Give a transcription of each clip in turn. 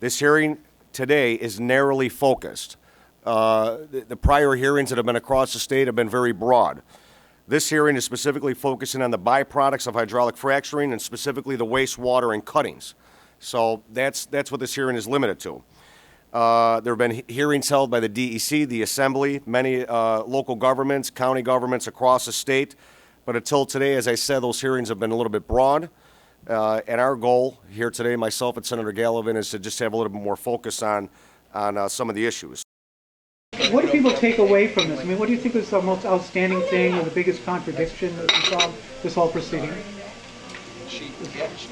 This hearing today is narrowly focused. The prior hearings that have been across the state have been very broad. This hearing is specifically focusing on the byproducts of hydraulic fracturing and specifically the wastewater and cuttings. So that's what this hearing is limited to. There have been hearings held by the DEC, the Assembly, many local governments, county governments across the state. But until today, as I said, those hearings have been a little bit broad. And our goal here today, myself and Senator Gallivan, is to just have a little bit more focus on some of the issues. What do people take away from this? I mean, what do you think was the most outstanding thing or the biggest contradiction that you saw this whole proceeding?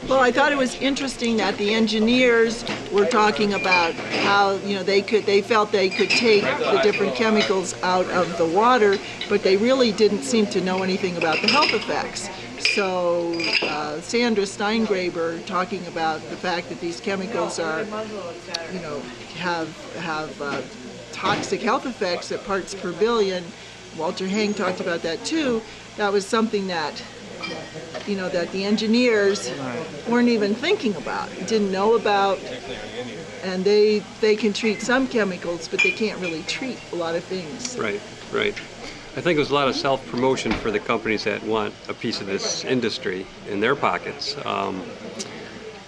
Well, I thought it was interesting that the engineers were talking about how, they felt they could take the different chemicals out of the water, but they really didn't seem to know anything about the health effects. So Sandra Steingraber talking about the fact that these chemicals are, have toxic health effects at parts per billion. Walter Hang talked about that too. That was something that that the engineers weren't even thinking about, didn't know about, and they can treat some chemicals, but they can't really treat a lot of things. Right. I think there's a lot of self-promotion for the companies that want a piece of this industry in their pockets.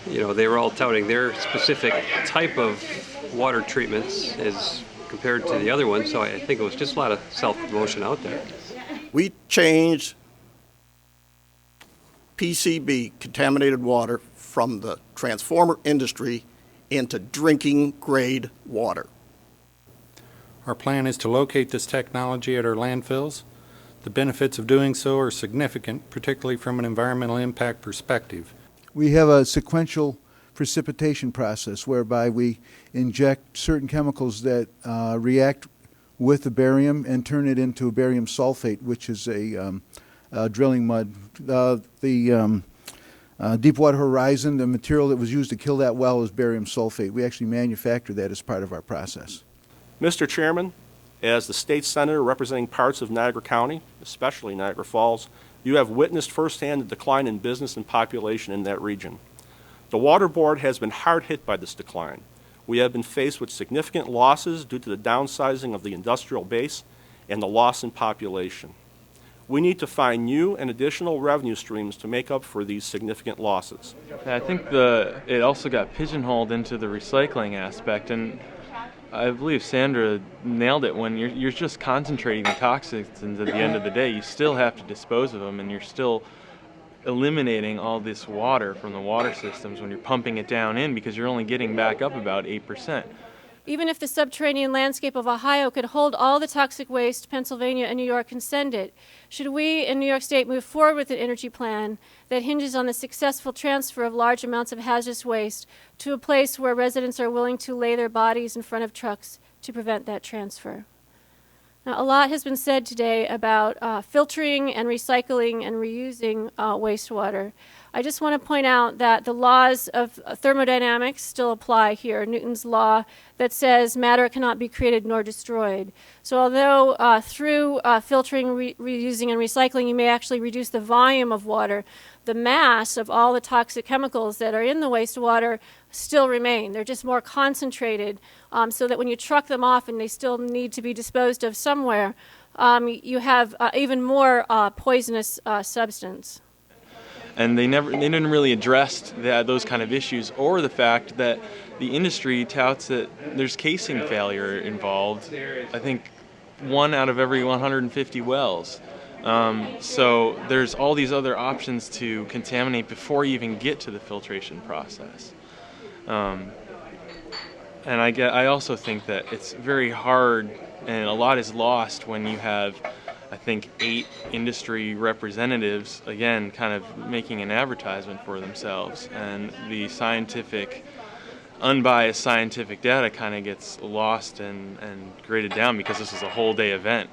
They were all touting their specific type of water treatments as compared to the other ones, so I think it was just a lot of self-promotion out there. We changed PCB, contaminated water, from the transformer industry into drinking grade water. Our plan is to locate this technology at our landfills. The benefits of doing so are significant, particularly from an environmental impact perspective. We have a sequential precipitation process whereby we inject certain chemicals that react with the barium and turn it into a barium sulfate, which is a drilling mud. The Deepwater Horizon, the material that was used to kill that well is barium sulfate. We actually manufacture that as part of our process. Mr. Chairman, as the state senator representing parts of Niagara County, especially Niagara Falls, you have witnessed firsthand the decline in business and population in that region. The Water Board has been hard hit by this decline. We have been faced with significant losses due to the downsizing of the industrial base and the loss in population. We need to find new and additional revenue streams to make up for these significant losses. I think it also got pigeonholed into the recycling aspect, and I believe Sandra nailed it. When you're just concentrating the toxins, and at the end of the day, you still have to dispose of them, and you're still eliminating all this water from the water systems when you're pumping it down in, because you're only getting back up about 8%. Even if the subterranean landscape of Ohio could hold all the toxic waste Pennsylvania and New York can send it, should we in New York State move forward with an energy plan that hinges on the successful transfer of large amounts of hazardous waste to a place where residents are willing to lay their bodies in front of trucks to prevent that transfer? Now, a lot has been said today about filtering and recycling and reusing wastewater. I just want to point out that the laws of thermodynamics still apply here. Newton's law that says matter cannot be created nor destroyed. So although through filtering, reusing, and recycling, you may actually reduce the volume of water, the mass of all the toxic chemicals that are in the wastewater still remain. They're just more concentrated, so that when you truck them off and they still need to be disposed of somewhere, you have even more poisonous substance. And they didn't really address those kind of issues, or the fact that the industry touts that there's casing failure involved. I think 1 out of every 150 wells. So there's all these other options to contaminate before you even get to the filtration process. And I also think that it's very hard, and a lot is lost when you have, I think, 8 industry representatives, again, kind of making an advertisement for themselves. And the unbiased scientific data kind of gets lost and graded down because this is a whole day event.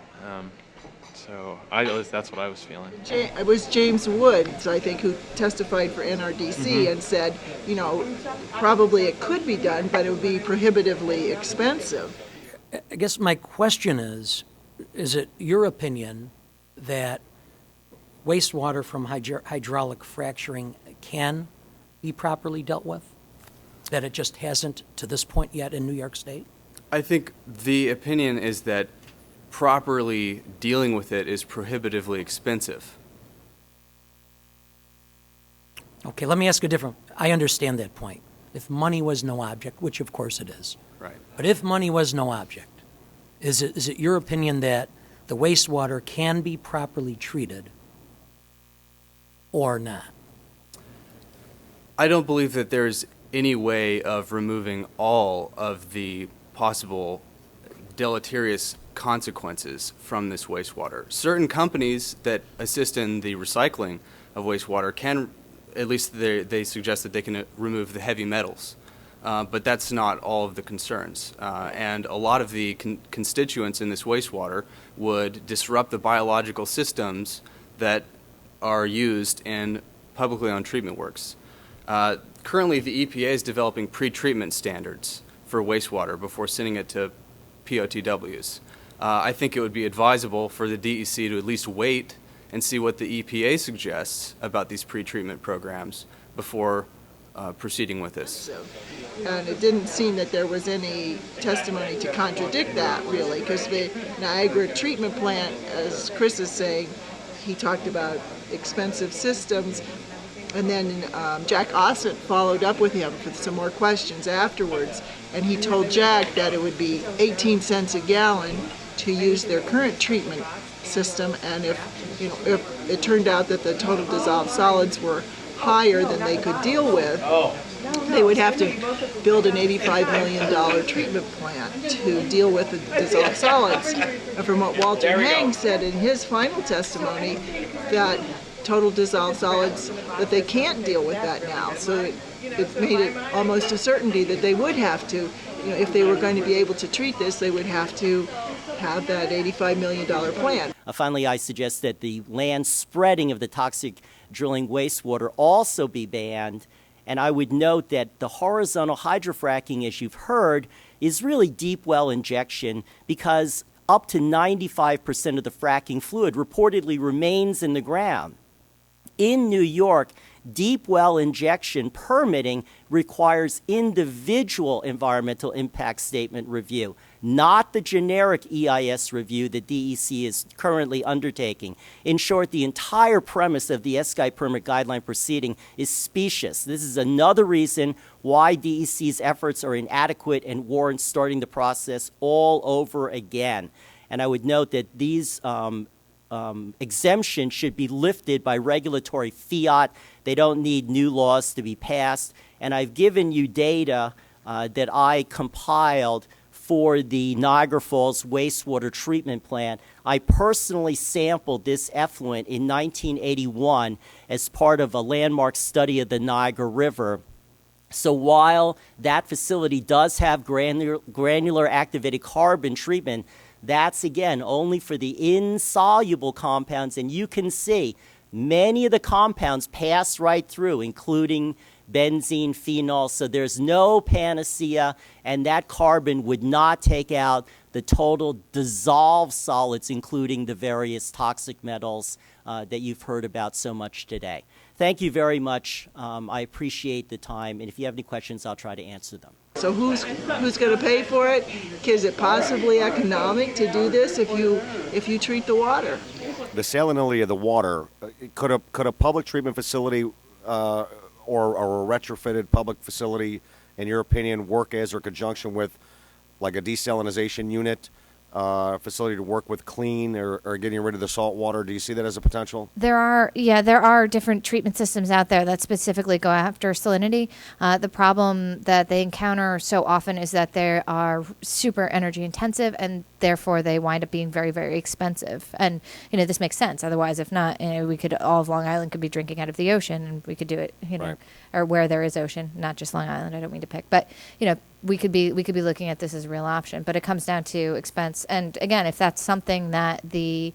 So that's what I was feeling. It was James Woods, I think, who testified for NRDC and said, probably it could be done, but it would be prohibitively expensive. I guess my question is it your opinion that wastewater from hydraulic fracturing can be properly dealt with? that it just hasn't to this point yet in New York State? I think the opinion is that properly dealing with it is prohibitively expensive. Okay, let me ask a different. I understand that point. If money was no object, which of course it is. Right. But if money was no object, is it your opinion that the wastewater can be properly treated or not? I don't believe that there's any way of removing all of the possible deleterious consequences from this wastewater. Certain companies that assist in the recycling of wastewater can, at least they suggest that they can remove the heavy metals. But that's not all of the concerns. And a lot of the constituents in this wastewater would disrupt the biological systems that are used in publicly owned treatment works. Currently, the EPA is developing pre-treatment standards for wastewater before sending it to POTWs. I think it would be advisable for the DEC to at least wait and see what the EPA suggests about these pre-treatment programs before proceeding with this. And it didn't seem that there was any testimony to contradict that, really, because the Niagara treatment plant, as Chris is saying, he talked about expensive systems. And then Jack Ossett followed up with him for some more questions afterwards, and he told Jack that it would be 18 cents a gallon to use their current treatment system, and if it turned out that the total dissolved solids were higher than they could deal with, they would have to build an $85 million treatment plant to deal with the dissolved solids. And from what Walter Hang said in his final testimony, that total dissolved solids, that they can't deal with that now. So it made it almost a certainty that they would have to, if they were going to be able to treat this, they would have to have that $85 million plan. Finally, I suggest that the land spreading of the toxic drilling wastewater also be banned. And I would note that the horizontal hydrofracking, as you've heard, is really deep well injection, because up to 95% of the fracking fluid reportedly remains in the ground. In New York, deep well injection permitting requires individual environmental impact statement review, not the generic EIS review that DEC is currently undertaking. In short, the entire premise of the SGI permit guideline proceeding is specious. This is another reason why DEC's efforts are inadequate and warrant starting the process all over again. And I would note that these exemptions should be lifted by regulatory fiat. They don't need new laws to be passed. And I've given you data that I compiled for the Niagara Falls wastewater treatment plant. I personally sampled this effluent in 1981 as part of a landmark study of the Niagara River. So while that facility does have granular activated carbon treatment, that's, again, only for the insoluble compounds, and you can see many of the compounds pass right through, including benzene, phenol, so there's no panacea, and that carbon would not take out the total dissolved solids, including the various toxic metals that you've heard about so much today. Thank you very much. I appreciate the time, and if you have any questions, I'll try to answer them. So who's going to pay for it? Is it possibly economic to do this if you treat the water? The salinity of the water, could a public treatment facility or a retrofitted public facility, in your opinion, work as or conjunction with like a desalinization unit facility to work with clean or getting rid of the salt water? Do you see that as a potential? There are different treatment systems out there that specifically go after salinity. The problem that they encounter so often is that they are super energy intensive, and therefore they wind up being very, very expensive. And this makes sense. Otherwise, if not, we could, all of Long Island could be drinking out of the ocean, and we could do it, Right. or where there is ocean, not just Long Island. I don't mean to pick, but we could be looking at this as a real option. But it comes down to expense. And again, if that's something that the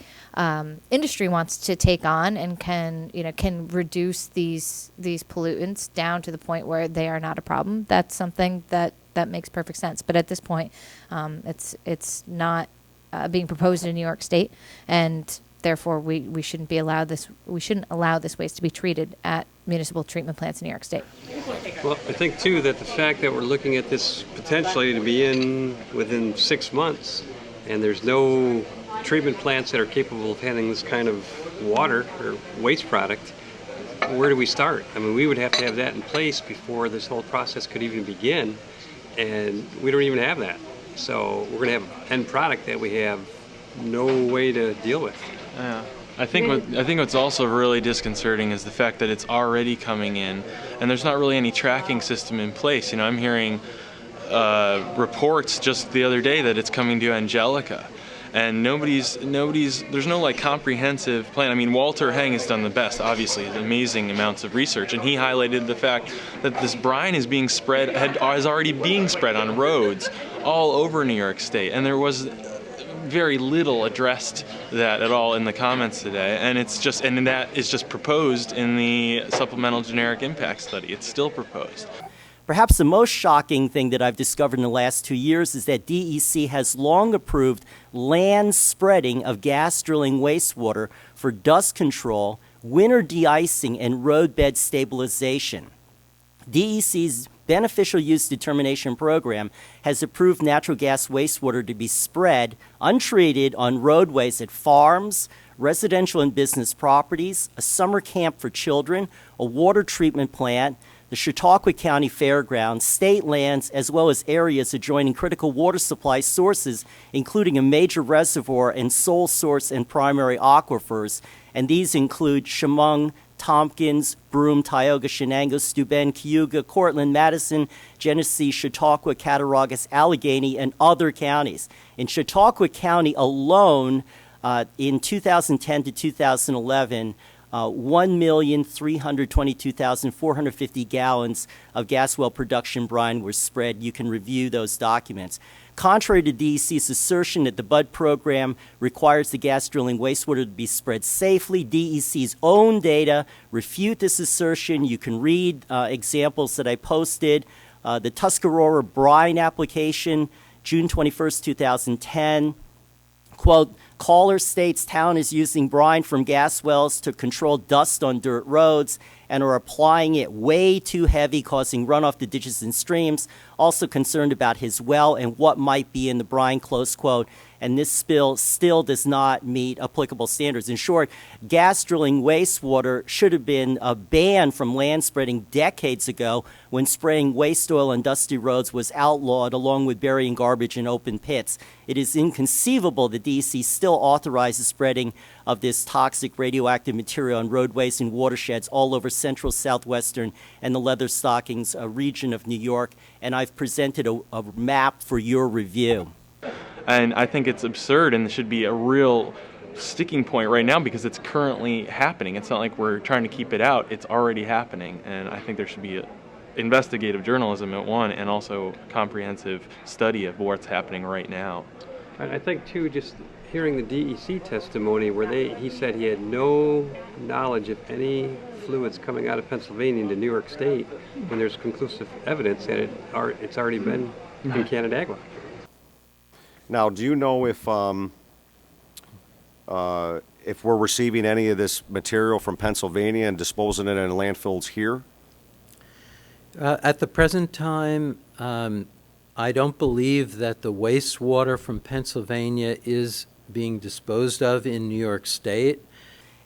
industry wants to take on and can reduce these pollutants down to the point where they are not a problem, that's something that makes perfect sense. But at this point, it's not being proposed in New York State, and therefore we shouldn't allow this waste to be treated at municipal treatment plants in New York State. Well, I think too that the fact that we're looking at this potentially to be in within 6 months, and there's no treatment plants that are capable of handling this kind of water or waste product, where do we start? I mean, we would have to have that in place before this whole process could even begin, and we don't even have that. So we're going to have an end product that we have no way to deal with. Yeah. I think what's also really disconcerting is the fact that it's already coming in, and there's not really any tracking system in place. You know, I'm hearing reports just the other day that it's coming to Angelica, and there's no like comprehensive plan. I mean, Walter Heng has done the best, obviously, amazing amounts of research, and he highlighted the fact that this brine is being spread, is already being spread on roads all over New York State, and there was very little addressed that at all in the comments today, and that is just proposed in the supplemental generic impact study. It's still proposed. Perhaps the most shocking thing that I've discovered in the last 2 years is that DEC has long approved land spreading of gas drilling wastewater for dust control, winter de-icing, and roadbed stabilization. DEC's Beneficial Use Determination Program has approved natural gas wastewater to be spread untreated on roadways at farms, residential and business properties, a summer camp for children, a water treatment plant, the Chautauqua County Fairgrounds, state lands, as well as areas adjoining critical water supply sources, including a major reservoir and sole source and primary aquifers, and these include Chemung, Tompkins, Broome, Tioga, Shenango, Steuben, Cayuga, Cortland, Madison, Genesee, Chautauqua, Cattaraugus, Allegheny, and other counties. In Chautauqua County alone, in 2010 to 2011, 1,322,450 gallons of gas well production brine were spread. You can review those documents. Contrary to DEC's assertion that the BUD program requires the gas drilling wastewater to be spread safely, DEC's own data refute this assertion. You can read examples that I posted. The Tuscarora brine application, June 21st, 2010. Quote, caller states town is using brine from gas wells to control dust on dirt roads and are applying it way too heavy, causing runoff to ditches and streams. Also concerned about his well and what might be in the brine, close quote. And this spill still does not meet applicable standards. In short, gas drilling wastewater should have been banned from land spreading decades ago when spraying waste oil on dusty roads was outlawed, along with burying garbage in open pits. It is inconceivable that DEC still authorizes spreading of this toxic radioactive material on roadways and watersheds all over central, southwestern, and the Leatherstockings region of New York. And I've presented a map for your review. And I think it's absurd, and there should be a real sticking point right now because it's currently happening. It's not like we're trying to keep it out. It's already happening, and I think there should be investigative journalism at one and also comprehensive study of what's happening right now. And I think, too, just hearing the DEC testimony where he said he had no knowledge of any fluids coming out of Pennsylvania into New York State when there's conclusive evidence that it's already been in Canandaigua. Now, do you know if we're receiving any of this material from Pennsylvania and disposing it in landfills here? At the present time, I don't believe that the wastewater from Pennsylvania is being disposed of in New York State.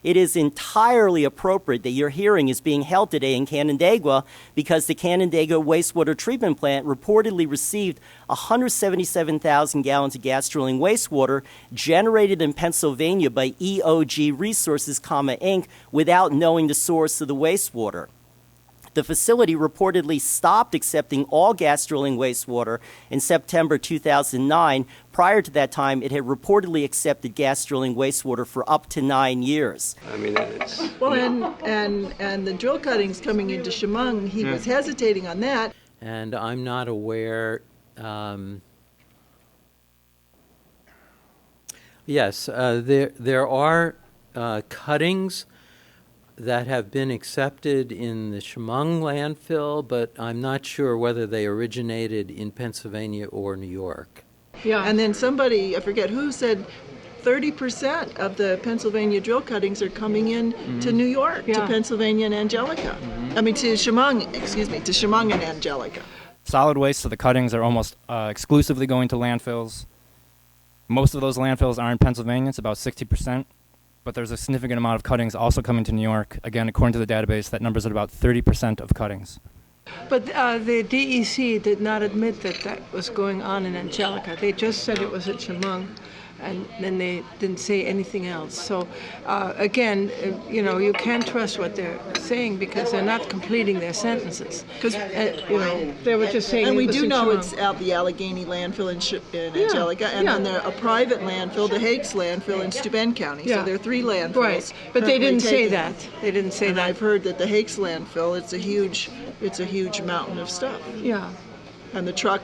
It is entirely appropriate that your hearing is being held today in Canandaigua because the Canandaigua wastewater treatment plant reportedly received 177,000 gallons of gas drilling wastewater generated in Pennsylvania by EOG Resources, Inc. without knowing the source of the wastewater. The facility reportedly stopped accepting all gas drilling wastewater in September 2009. Prior to that time, it had reportedly accepted gas drilling wastewater for up to 9 years. I mean, it's... Well, and the drill cuttings coming into Chemung, he was hesitating on that. And I'm not aware... Yes, there are cuttings that have been accepted in the Chemung landfill, but I'm not sure whether they originated in Pennsylvania or New York. Yeah. And then somebody, I forget who, said 30% of the Pennsylvania drill cuttings are coming in to New York, to Pennsylvania and Angelica. I mean, to Chemung and Angelica. Solid waste, so the cuttings are almost exclusively going to landfills. Most of those landfills are in Pennsylvania, it's about 60%, but there's a significant amount of cuttings also coming to New York. Again, according to the database, that number's at about 30% of cuttings. But the DEC did not admit that that was going on in Angelica. They just said it was at Chemung, and then they didn't say anything else. So again, you can't trust what they're saying because they're not completing their sentences. Because they were just saying. And we it was do in know Chemung. it's at the Allegheny landfill in Angelica, and then there a private landfill, the Hakes landfill in Steuben County. So there are 3 landfills. Right, but they didn't say taken. that. They didn't say and that. I've heard that the Hakes landfill, it's a huge mountain of stuff. Yeah. And the truck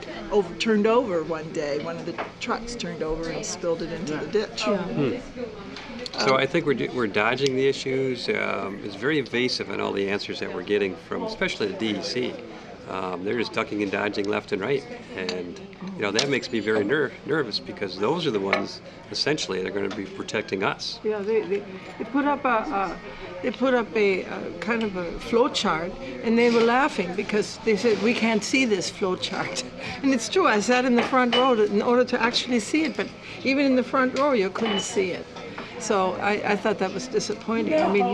turned over one day. One of the trucks turned over and spilled it into the ditch. So I think we're dodging the issues. It's very evasive in all the answers that we're getting from, especially the DEC. They're just ducking and dodging left and right, and that makes me very nervous because those are the ones essentially that are going to be protecting us. Yeah, they put up a kind of a flow chart, and they were laughing because they said we can't see this flow chart, and it's true. I sat in the front row in order to actually see it, but even in the front row you couldn't see it. So I thought that was disappointing. I mean,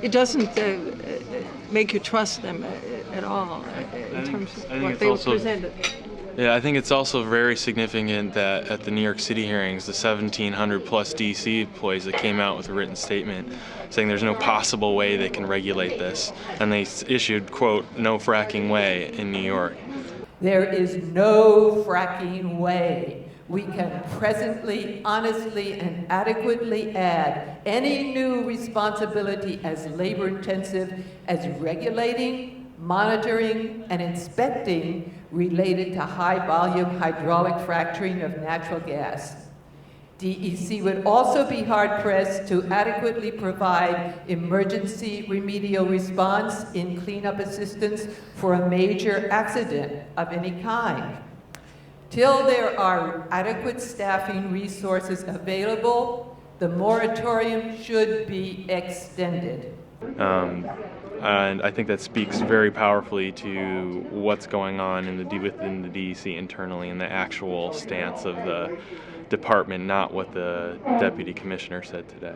it doesn't make you trust them at all in terms of what they presented. Yeah, I think it's also very significant that at the New York City hearings, the 1,700 plus DC employees that came out with a written statement saying there's no possible way they can regulate this, and they issued, quote, "no fracking way" in New York. There is no fracking way. We can presently, honestly, and adequately add any new responsibility as labor-intensive as regulating, monitoring, and inspecting related to high-volume hydraulic fracturing of natural gas. DEC would also be hard-pressed to adequately provide emergency remedial response in cleanup assistance for a major accident of any kind. Till there are adequate staffing resources available, the moratorium should be extended. And I think that speaks very powerfully to what's going on within the DEC internally and the actual stance of the department, not what the deputy commissioner said today.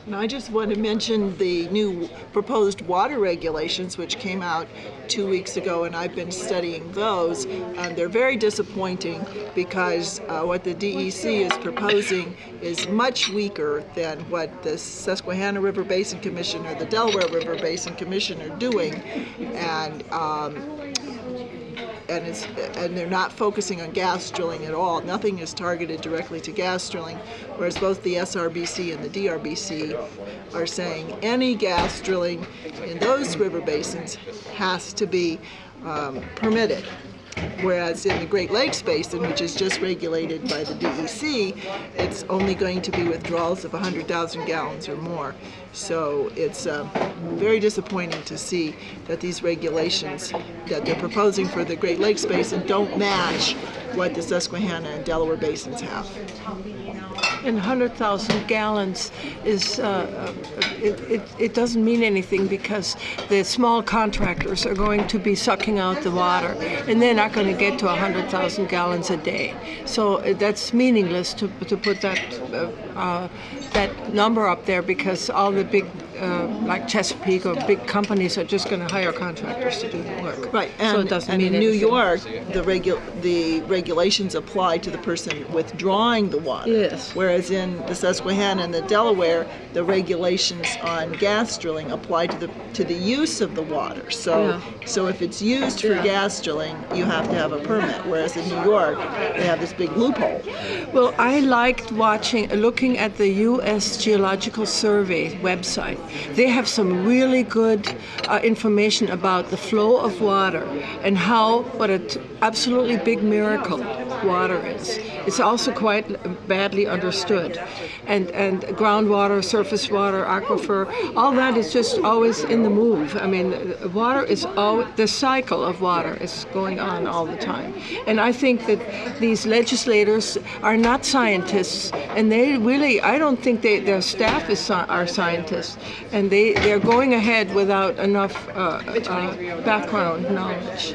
And I just want to mention the new proposed water regulations, which came out 2 weeks ago, and I've been studying those. And they're very disappointing because what the DEC is proposing is much weaker than what the Susquehanna River Basin Commission or the Delaware River Basin Commission are doing. And they're not focusing on gas drilling at all. Nothing is targeted directly to gas drilling, whereas both the SRBC and the DRBC are saying any gas drilling in those river basins has to be permitted. Whereas in the Great Lakes Basin, which is just regulated by the DEC, it's only going to be withdrawals of 100,000 gallons or more. So it's very disappointing to see that these regulations that they're proposing for the Great Lakes Basin don't match what the Susquehanna and Delaware basins have. And 100,000 gallons is, it doesn't mean anything because the small contractors are going to be sucking out the water, and they're not going to get to 100,000 gallons a day. So that's meaningless to put that number up there because all the big, like Chesapeake or big companies are just going to hire contractors to do the work. Right, so it doesn't mean in New anything. York, the regulations apply to the person withdrawing the water. Yes. Whereas in the Susquehanna and the Delaware, the regulations on gas drilling apply to the use of the water. So if it's used for gas drilling, you have to have a permit. Whereas in New York, they have this big loophole. Well, I liked looking at the U.S. Geological Survey website. They have some really good information about the flow of water and what an absolutely big miracle water is. It's also quite badly understood. And groundwater, surface water, aquifer, all that is just always in the move. I mean, water is the cycle of water is going on all the time. And I think that these legislators are not scientists, and they really, I don't think their staff are scientists, and they're going ahead without enough background knowledge.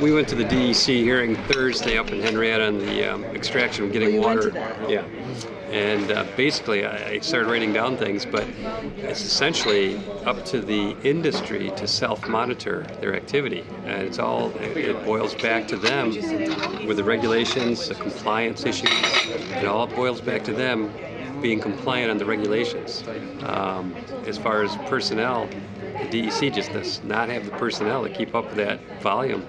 We went to the DEC hearing Thursday up in Henrietta on the extraction of getting water. Yeah. And basically, I started writing down things, but it's essentially up to the industry to self-monitor their activity. And it boils back to them with the regulations, the compliance issues. It all boils back to them being compliant on the regulations. As far as personnel, the DEC just does not have the personnel to keep up with that volume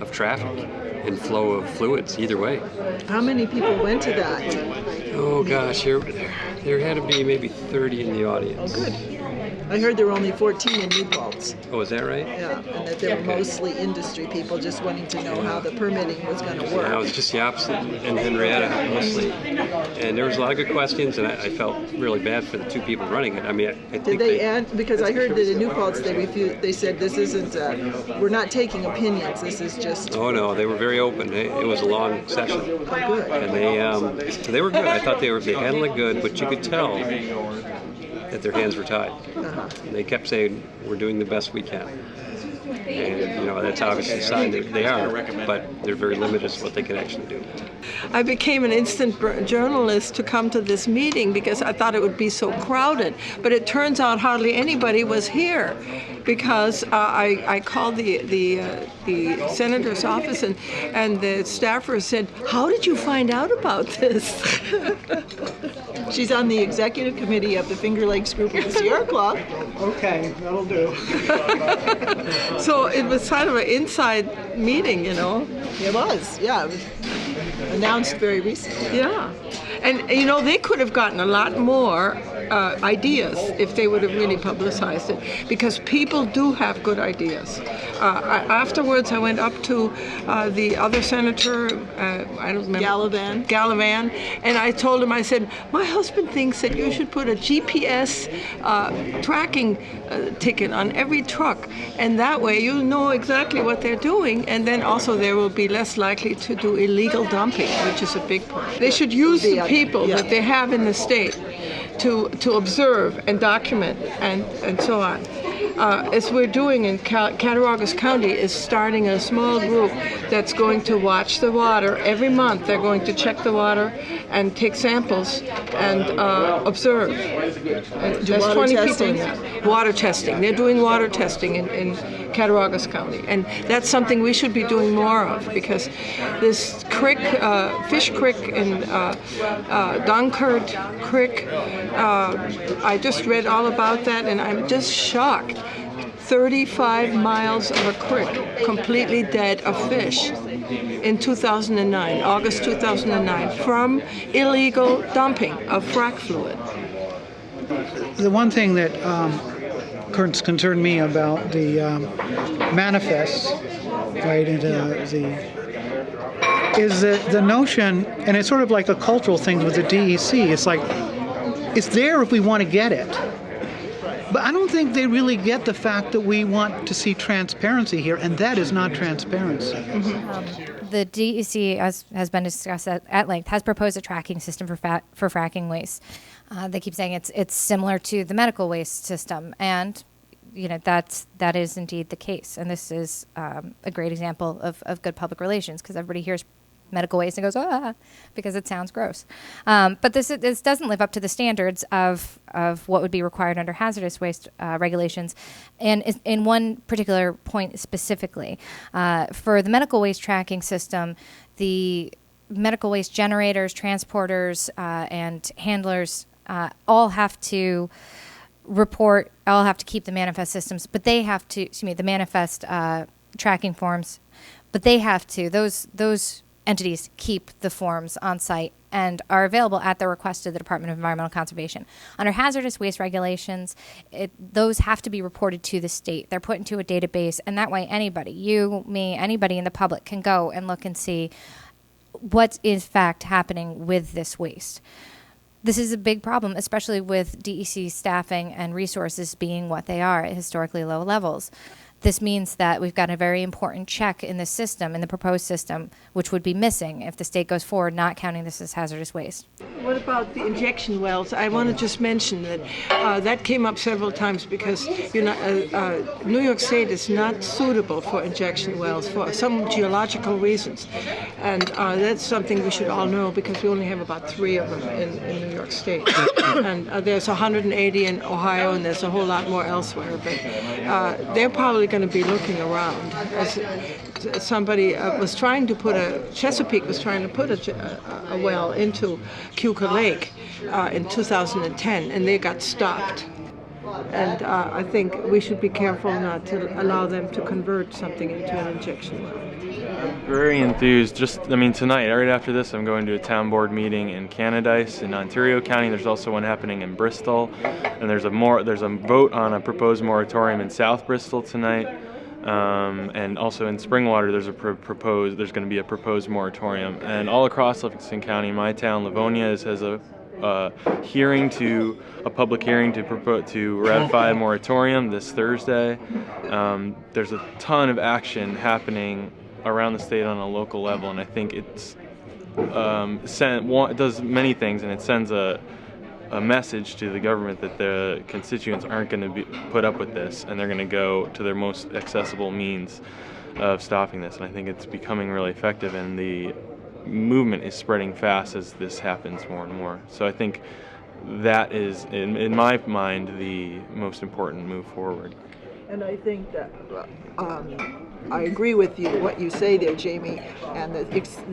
of traffic and flow of fluids either way. How many people went to that? Oh gosh, there had to be maybe 30 in the audience. Oh, good. I heard there were only 14 in New Paltz. Oh, is that right? Yeah, and that they were mostly industry people just wanting to know how the permitting was going to work. Yeah, it was just the opposite in Henrietta, mostly. And there was a lot of good questions, and I felt really bad for the two people running it. I mean, I think Did they add, because I heard that in New Paltz they refused, they said this isn't, we're not taking opinions, this is just... Oh no, they were very open. It was a long session. Oh, good. And they were good. I thought they handled it good, but you could tell that their hands were tied. And they kept saying, we're doing the best we can. And, that's obviously a sign that they are, but they're very limited as to what they can actually do. I became an instant journalist to come to this meeting because I thought it would be so crowded. But it turns out hardly anybody was here because I called the senator's office and the staffer said, "How did you find out about this?" She's on the executive committee of the Finger Lakes group of the Sierra Club. Okay, that'll do. So it was kind of an inside meeting, It was, yeah. It was announced very recently. Yeah. And, they could have gotten a lot more ideas if they would have really publicized it, because people do have good ideas. Afterwards, I went up to the other senator, I don't remember. Gallivan, and I told him, I said, my husband thinks that you should put a GPS tracking ticket on every truck, and that way you know exactly what they're doing, and then also they will be less likely to do illegal dumping, which is a big part. They should use the people that they have in the state to observe and document and so on. As we're doing in Cattaraugus County, is starting a small group that's going to watch the water. Every month they're going to check the water and take samples and observe. And there's 20 people in that. Water testing. They're doing water testing in Cattaraugus County. And that's something we should be doing more of, because this creek, Fish Creek in Dunkard Creek, I just read all about that, and I'm just shocked. 35 miles of a creek completely dead of fish in 2009, August 2009, from illegal dumping of frac fluid. The one thing that concerned me about the manifests, right, and is the notion, and it's sort of like a cultural thing with the DEC. It's like, it's there if we want to get it. But I don't think they really get the fact that we want to see transparency here, and that is not transparency. The DEC, as has been discussed at length, has proposed a tracking system for fracking waste. They keep saying it's similar to the medical waste system, and that is indeed the case. And this is a great example of good public relations, because everybody hears medical waste and goes, because it sounds gross. But this doesn't live up to the standards of what would be required under hazardous waste regulations. And in one particular point specifically, for the medical waste tracking system, the medical waste generators, transporters, and handlers all have to report, all have to keep the manifest systems, but they have to, the manifest tracking forms, but they have to, those entities keep the forms on site and are available at the request of the Department of Environmental Conservation. Under hazardous waste regulations, those have to be reported to the state. They're put into a database, and that way anybody, you, me, anybody in the public can go and look and see, what's in fact happening with this waste. This is a big problem, especially with DEC staffing and resources being what they are at historically low levels. This means that we've got a very important check in the system, in the proposed system, which would be missing if the state goes forward not counting this as hazardous waste. What about the injection wells? I want to just mention that that came up several times because New York State is not suitable for injection wells for some geological reasons. And that's something we should all know because we only have about 3 of them in New York State. And there's 180 in Ohio and there's a whole lot more elsewhere. But they're probably going to be looking around. As somebody was trying to put Chesapeake was trying to put a well into Keuka Lake in 2010, and they got stopped. And I think we should be careful not to allow them to convert something into an injection well. Very enthused. Tonight, right after this, I'm going to a town board meeting in Canandaigua in Ontario County. There's also one happening in Bristol, and there's a vote on a proposed moratorium in South Bristol tonight. And also in Springwater, there's going to be a proposed moratorium. And all across Livingston County, my town, Livonia, has a public hearing to ratify a moratorium this Thursday. There's a ton of action happening around the state on a local level, and I think it does many things, and it sends a message to the government that the constituents aren't going to put up with this, and they're going to go to their most accessible means of stopping this. And I think it's becoming really effective, and the movement is spreading fast as this happens more and more. So I think that is, in my mind, the most important move forward. And I think that I agree with you, what you say there, Jamie, and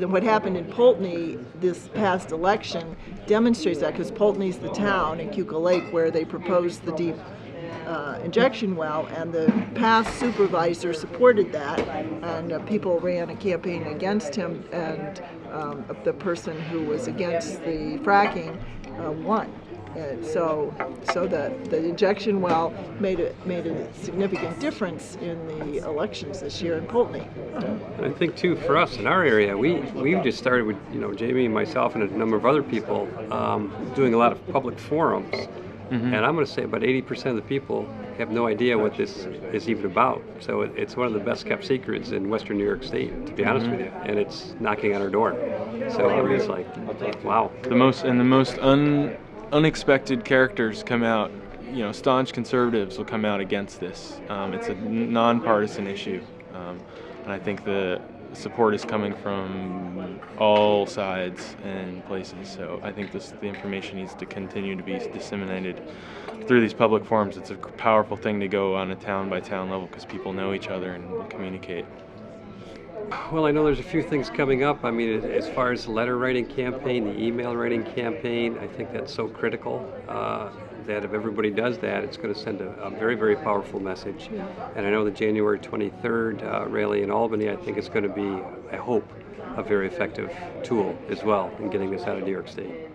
what happened in Poultney this past election demonstrates that, because Poultney's the town in Keuka Lake where they proposed the deep injection well, and the past supervisor supported that, and people ran a campaign against him, and the person who was against the fracking won. So the injection well made a significant difference in the elections this year in Poultney. I think too, for us in our area, we've just started with Jamie and myself and a number of other people doing a lot of public forums. Mm-hmm. And I'm going to say about 80% of the people have no idea what this is even about. So it's one of the best kept secrets in Western New York State, to be honest with you. And it's knocking on our door. So I'm just like, wow. The most unexpected characters come out. Staunch conservatives will come out against this. It's a nonpartisan issue, and I think the support is coming from all sides and places. So I think the information needs to continue to be disseminated through these public forums. It's a powerful thing to go on a town by town level because people know each other and communicate. Well, I know there's a few things coming up. I mean, as far as the letter writing campaign, the email writing campaign, I think that's so critical that if everybody does that, it's going to send a very, very powerful message. Yeah. And I know the January 23rd rally in Albany, I think it's going to be, I hope, a very effective tool as well in getting this out of New York State.